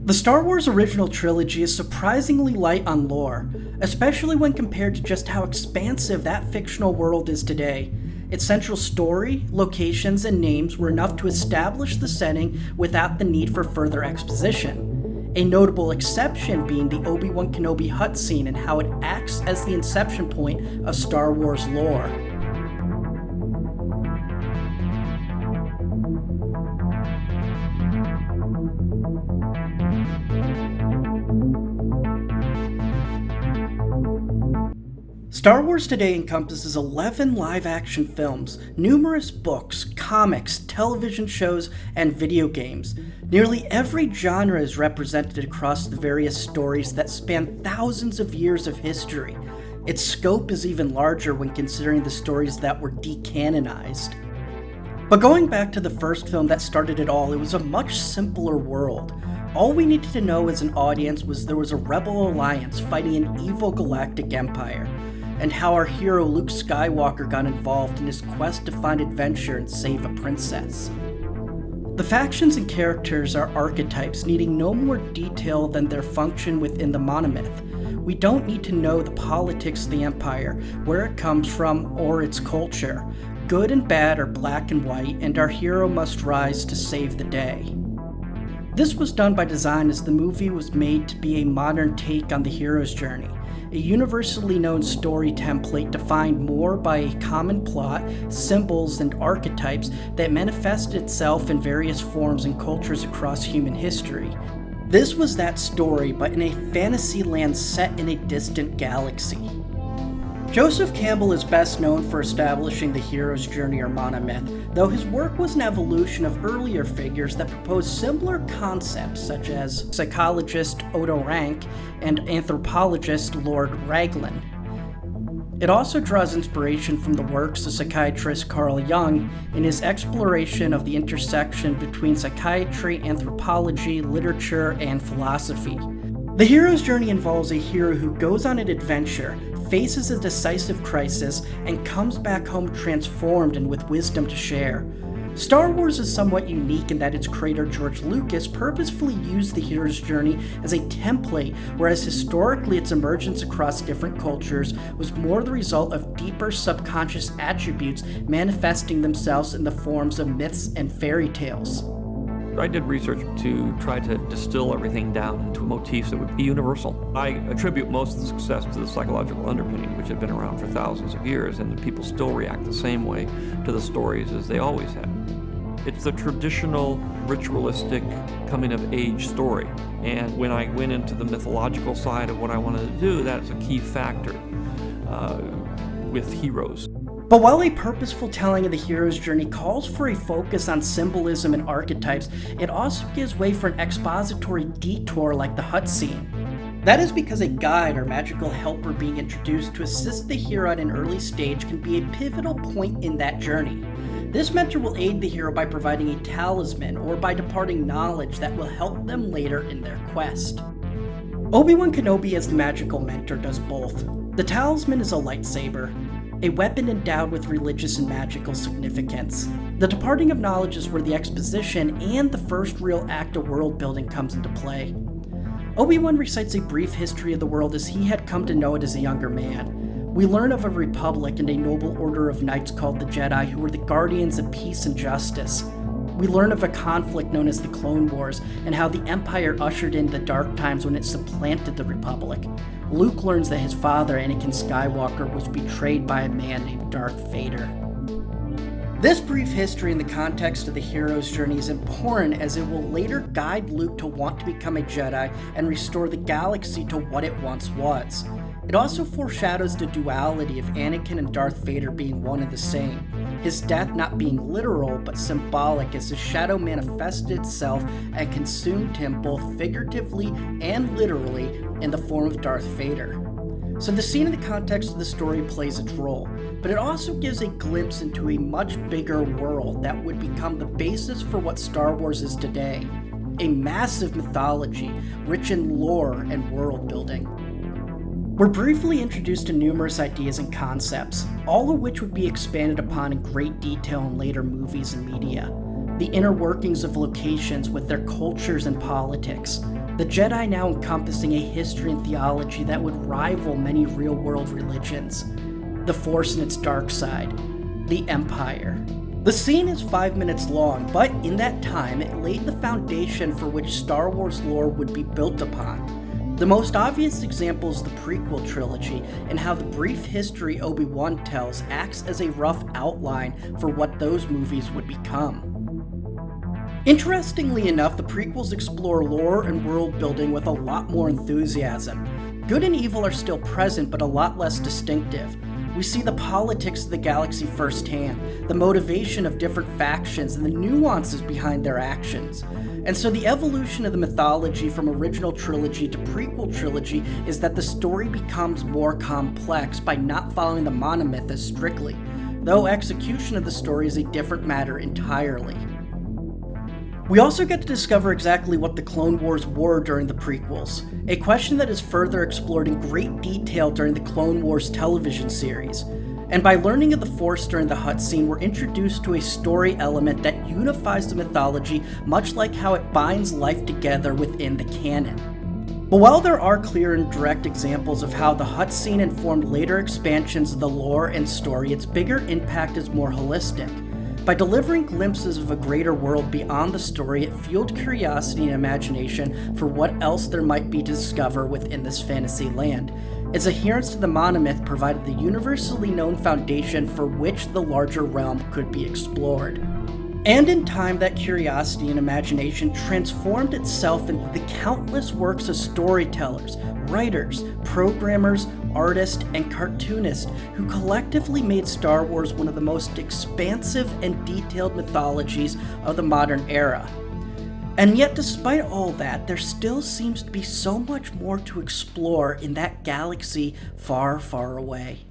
The Star Wars original trilogy is surprisingly light on lore, especially when compared to just how expansive that fictional world is today. Its central story, locations, and names were enough to establish the setting without the need for further exposition. A notable exception being the Obi-Wan Kenobi hut scene and how it acts as the inception point of Star Wars lore. Star Wars today encompasses 11 live-action films, numerous books, comics, television shows, and video games. Nearly every genre is represented across the various stories that span thousands of years of history. Its scope is even larger when considering the stories that were decanonized. But going back to the first film that started it all, it was a much simpler world. All we needed to know as an audience was there was a rebel alliance fighting an evil galactic empire, and how our hero Luke Skywalker got involved in his quest to find adventure and save a princess. The factions and characters are archetypes needing no more detail than their function within the monomyth. We don't need to know the politics of the Empire, where it comes from, or its culture. Good and bad are black and white, and our hero must rise to save the day. This was done by design as the movie was made to be a modern take on the hero's journey, a universally known story template defined more by a common plot, symbols, and archetypes that manifest itself in various forms and cultures across human history. This was that story, but in a fantasy land set in a distant galaxy. Joseph Campbell is best known for establishing the hero's journey or monomyth, though his work was an evolution of earlier figures that proposed similar concepts such as psychologist Odo Rank and anthropologist Lord Raglan. It also draws inspiration from the works of psychiatrist Carl Jung in his exploration of the intersection between psychiatry, anthropology, literature, and philosophy. The hero's journey involves a hero who goes on an adventure, faces a decisive crisis, and comes back home transformed and with wisdom to share. Star Wars is somewhat unique in that its creator George Lucas purposefully used the hero's journey as a template, whereas historically its emergence across different cultures was more the result of deeper subconscious attributes manifesting themselves in the forms of myths and fairy tales. I did research to try to distill everything down into motifs that would be universal. I attribute most of the success to the psychological underpinning, which had been around for thousands of years, and people still react the same way to the stories as they always have. It's the traditional, ritualistic, coming-of-age story. And when I went into the mythological side of what I wanted to do, that's a key factor with heroes. But while a purposeful telling of the hero's journey calls for a focus on symbolism and archetypes, it also gives way for an expository detour like the hut scene. That is because a guide or magical helper being introduced to assist the hero at an early stage can be a pivotal point in that journey. This mentor will aid the hero by providing a talisman or by departing knowledge that will help them later in their quest. Obi-Wan Kenobi as the magical mentor does both. The talisman is a lightsaber, a weapon endowed with religious and magical significance. The departing of knowledge is where the exposition and the first real act of world building comes into play. Obi-Wan recites a brief history of the world as he had come to know it as a younger man. We learn of a republic and a noble order of knights called the Jedi who were the guardians of peace and justice. We learn of a conflict known as the Clone Wars and how the Empire ushered in the dark times when it supplanted the Republic. Luke learns that his father, Anakin Skywalker, was betrayed by a man named Darth Vader. This brief history in the context of the hero's journey is important as it will later guide Luke to want to become a Jedi and restore the galaxy to what it once was. It also foreshadows the duality of Anakin and Darth Vader being one and the same, his death not being literal but symbolic as his shadow manifested itself and consumed him both figuratively and literally in the form of Darth Vader. So the scene in the context of the story plays its role, but it also gives a glimpse into a much bigger world that would become the basis for what Star Wars is today, a massive mythology rich in lore and world building. We're briefly introduced to numerous ideas and concepts, all of which would be expanded upon in great detail in later movies and media. the inner workings of locations with their cultures and politics, the Jedi now encompassing a history and theology that would rival many real-world religions, the Force and its dark side, the Empire. The scene is 5 minutes long, but in that time it laid the foundation for which Star Wars lore would be built upon. The most obvious example is the prequel trilogy, and how the brief history Obi-Wan tells acts as a rough outline for what those movies would become. Interestingly enough, the prequels explore lore and world building with a lot more enthusiasm. Good and evil are still present, but a lot less distinctive. We see the politics of the galaxy firsthand, the motivation of different factions, and the nuances behind their actions. And so the evolution of the mythology from original trilogy to prequel trilogy is that the story becomes more complex by not following the monomyth as strictly, though execution of the story is a different matter entirely. We also get to discover exactly what the Clone Wars were during the prequels, a question that is further explored in great detail during the Clone Wars television series. And by learning of the Force during the Hutt scene, we're introduced to a story element that unifies the mythology, much like how it binds life together within the canon. But while there are clear and direct examples of how the Hutt scene informed later expansions of the lore and story, its bigger impact is more holistic. By delivering glimpses of a greater world beyond the story, it fueled curiosity and imagination for what else there might be to discover within this fantasy land. Its adherence to the monomyth provided the universally known foundation for which the larger realm could be explored. And in time, that curiosity and imagination transformed itself into the countless works of storytellers, writers, programmers, artists, and cartoonists who collectively made Star Wars one of the most expansive and detailed mythologies of the modern era. And yet, despite all that, there still seems to be so much more to explore in that galaxy far, far away.